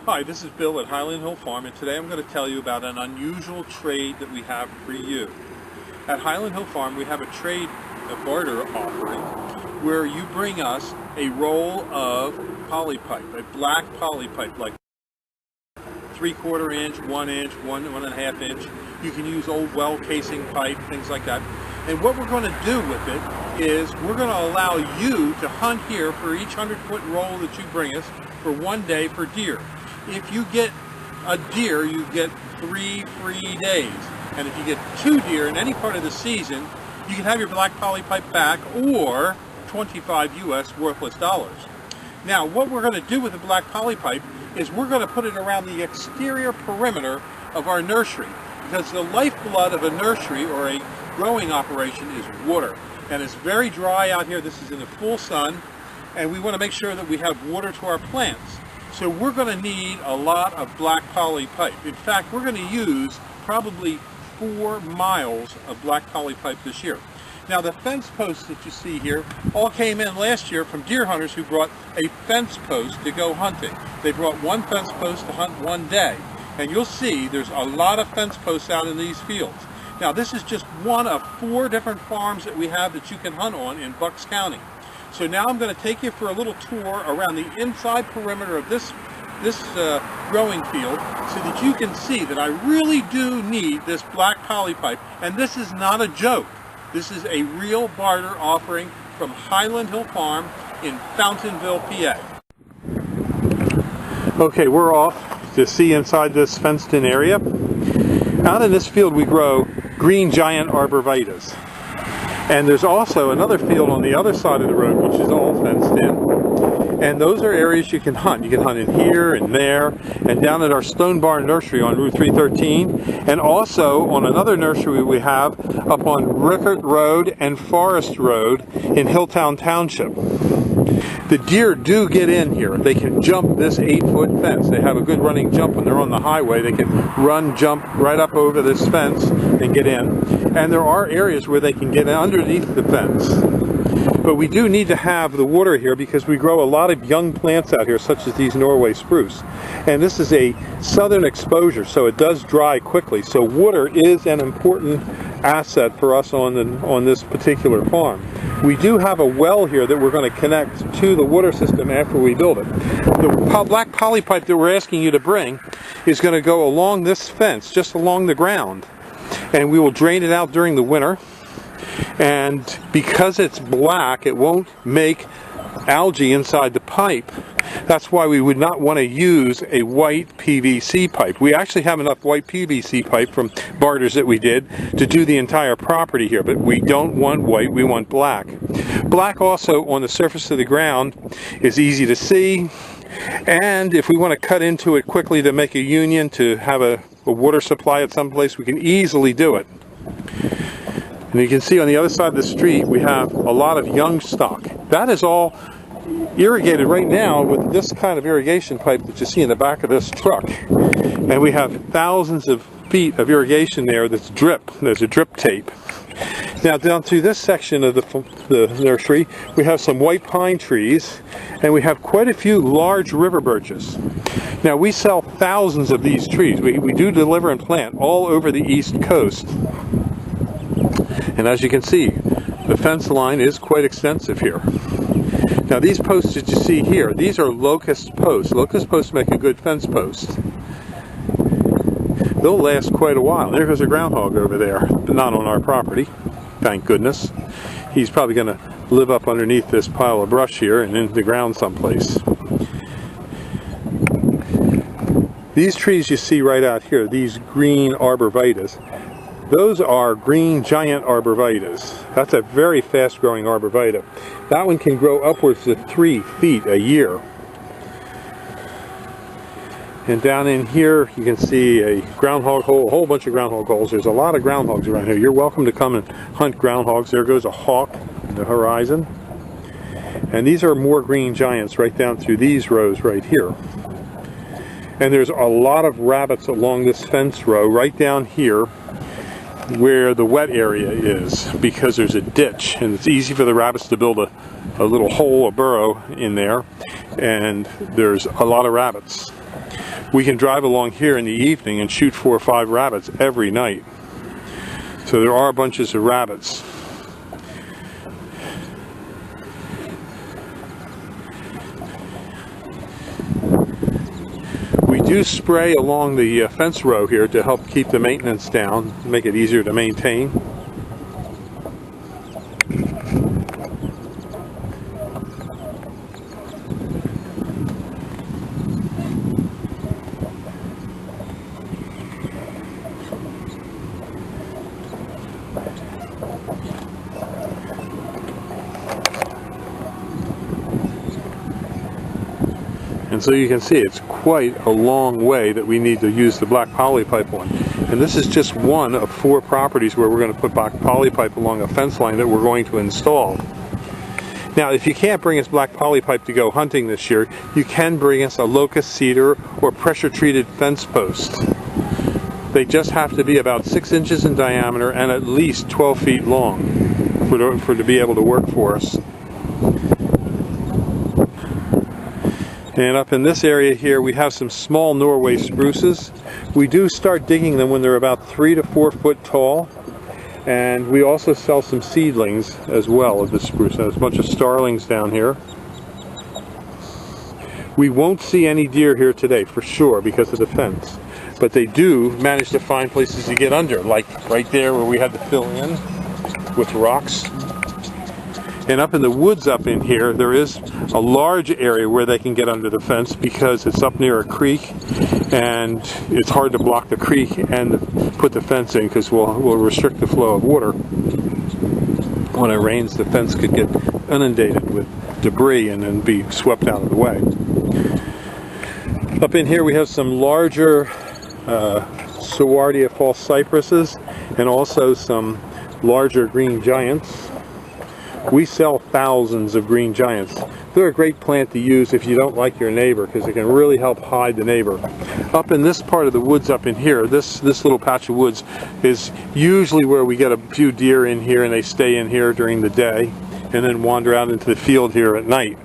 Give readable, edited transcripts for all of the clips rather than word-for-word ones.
Hi, this is Bill at Highland Hill Farm, and today I'm going to tell you about an unusual trade that we have for you. At Highland Hill Farm, we have a trade, a barter offering, where you bring us a roll of polypipe, a black polypipe, like 3/4 inch, 1 inch, 1.5 inch. You can use old well casing pipe, things like that. And what we're going to do with it is we're going to allow you to hunt here for each 100-foot roll that you bring us for 1 day for deer. If you get a deer, you get 3 free days. And if you get 2 deer in any part of the season, you can have your black polypipe back or 25 US worthless dollars. Now, what we're going to do with the black polypipe is we're going to put it around the exterior perimeter of our nursery, because the lifeblood of a nursery or a growing operation is water. And it's very dry out here. This is in the full sun, and we want to make sure that we have water to our plants. So we're going to need a lot of black poly pipe. In fact, we're going to use probably 4 miles of black poly pipe this year. Now, the fence posts that you see here all came in last year from deer hunters who brought a fence post to go hunting. They brought 1 fence post to hunt 1 day. And you'll see there's a lot of fence posts out in these fields. Now, this is just one of 4 different farms that we have that you can hunt on in Bucks County. So now I'm going to take you for a little tour around the inside perimeter of this growing field so that you can see that I really do need this black polypipe. And this is not a joke. This is a real barter offering from Highland Hill Farm in Fountainville, PA. Okay, we're off to see inside this fenced-in area. Out in this field we grow green giant arborvitaes. And there's also another field on the other side of the road which is all fenced in. And those are areas you can hunt. You can hunt in here and there, and down at our Stone Barn Nursery on Route 313, and also on another nursery we have up on Rickert Road and Forest Road in Hilltown Township. The deer do get in here. They can jump this 8-foot fence. They have a good running jump when they're on the highway. They can run, jump right up over this fence and get in. And there are areas where they can get underneath the fence. But we do need to have the water here because we grow a lot of young plants out here, such as these Norway spruce. And this is a southern exposure, so it does dry quickly. So water is an important asset for us on this particular farm. We do have a well here that we're going to connect to the water system after we build it. The black polypipe that we're asking you to bring is going to go along this fence, just along the ground. And we will drain it out during the winter. And because it's black, it won't make algae inside the pipe. That's why we would not want to use a white PVC pipe. We actually have enough white PVC pipe from barters that we did to do the entire property here, but we don't want white, we want black. Black also on the surface of the ground is easy to see, and if we want to cut into it quickly to make a union to have a water supply at some place, we can easily do it. And you can see on the other side of the street we have a lot of young stock. That is all irrigated right now with this kind of irrigation pipe that you see in the back of this truck. And we have thousands of feet of irrigation there that's drip. There's a drip tape. Now down through this section of the nursery we have some white pine trees, and we have quite a few large river birches. Now we sell thousands of these trees. We do deliver and plant all over the East Coast. And as you can see, the fence line is quite extensive here. Now these posts that you see here, these are locust posts. Locust posts make a good fence post. They'll last quite a while. There goes a groundhog over there, but not on our property, thank goodness. He's probably going to live up underneath this pile of brush here and in the ground someplace. These trees you see right out here, these green arborvitaes, those are green giant arborvitaes. That's a very fast growing arborvitae. That one can grow upwards of 3 feet a year. And down in here you can see a groundhog hole, a whole bunch of groundhog holes. There's a lot of groundhogs around here. You're welcome to come and hunt groundhogs. There goes a hawk on the horizon. And these are more green giants right down through these rows right here. And there's a lot of rabbits along this fence row right down here where the wet area is, because there's a ditch and it's easy for the rabbits to build a little hole, a burrow in there, and there's a lot of rabbits. we can drive along here in the evening and shoot 4 or 5 rabbits every night. So there are bunches of rabbits. We do spray along the fence row here to help keep the maintenance down, make it easier to maintain. And so you can see it's quite a long way that we need to use the black poly pipe on. And this is just one of 4 properties where we're going to put black poly pipe along a fence line that we're going to install. Now, if you can't bring us black poly pipe to go hunting this year, you can bring us a locust cedar or pressure treated fence post. They just have to be about 6 inches in diameter and at least 12 feet long to be able to work for us. And up in this area here we have some small Norway spruces. We do start digging them when they're about 3 to 4 foot tall. And we also sell some seedlings as well of the spruce. There's a bunch of starlings down here. We won't see any deer here today for sure because of the fence. But they do manage to find places to get under, like right there where we had to fill in with rocks. And up in the woods up in here, there is a large area where they can get under the fence because it's up near a creek and it's hard to block the creek and put the fence in because we'll restrict the flow of water. When it rains, the fence could get inundated with debris and then be swept out of the way. Up in here we have some larger Sowardia false cypresses and also some larger green giants. We sell thousands of green giants. They're a great plant to use if you don't like your neighbor because it can really help hide the neighbor. Up in this part of the woods up in here, this little patch of woods is usually where we get a few deer in here and they stay in here during the day and then wander out into the field here at night.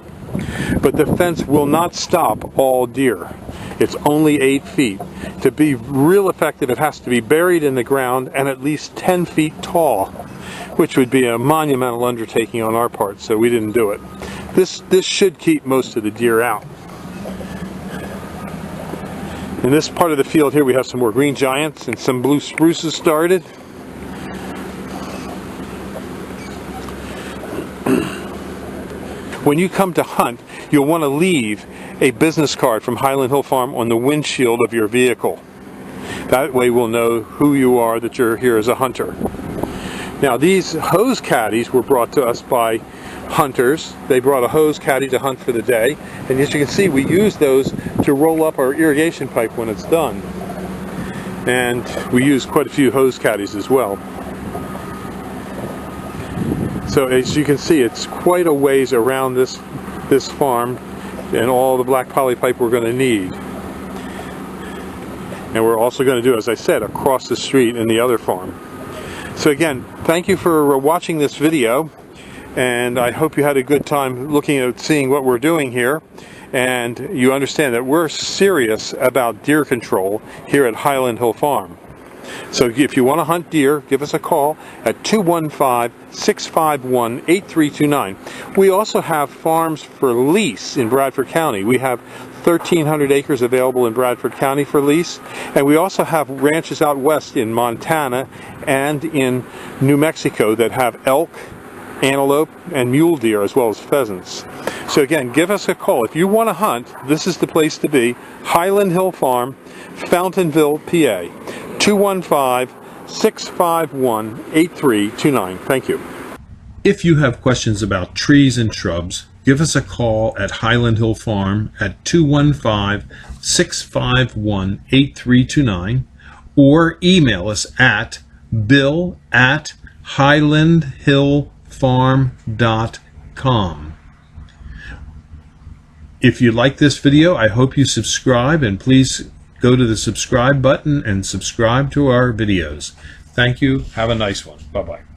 But the fence will not stop all deer. It's only 8 feet. To be real effective, it has to be buried in the ground and at least 10 feet tall, which would be a monumental undertaking on our part, so we didn't do it. This should keep most of the deer out. In this part of the field here we have some more green giants and some blue spruces started. When you come to hunt, you'll want to leave a business card from Highland Hill Farm on the windshield of your vehicle. That way we'll know who you are, that you're here as a hunter. Now these hose caddies were brought to us by hunters. They brought a hose caddy to hunt for the day, and as you can see we use those to roll up our irrigation pipe when it's done. And we use quite a few hose caddies as well. So as you can see, it's quite a ways around this farm and all the black poly pipe we're going to need. And we're also going to do, as I said, across the street in the other farm. So again, thank you for watching this video, and I hope you had a good time looking at seeing what we're doing here, and you understand that we're serious about deer control here at Highland Hill Farm. So if you want to hunt deer, give us a call at 215-651-8329. We also have farms for lease in Bradford County. We have 1,300 acres available in Bradford County for lease, and we also have ranches out west in Montana and in New Mexico that have elk, antelope, and mule deer as well as pheasants. So again, give us a call. If you want to hunt, this is the place to be. Highland Hill Farm, Fountainville, PA. 215-651-8329. Thank you. If you have questions about trees and shrubs, give us a call at Highland Hill Farm at 215-651-8329 or email us at bill@highlandhillfarm.com. If you like this video, I hope you subscribe, and please go to the subscribe button and subscribe to our videos. Thank you. Have a nice one. Bye-bye.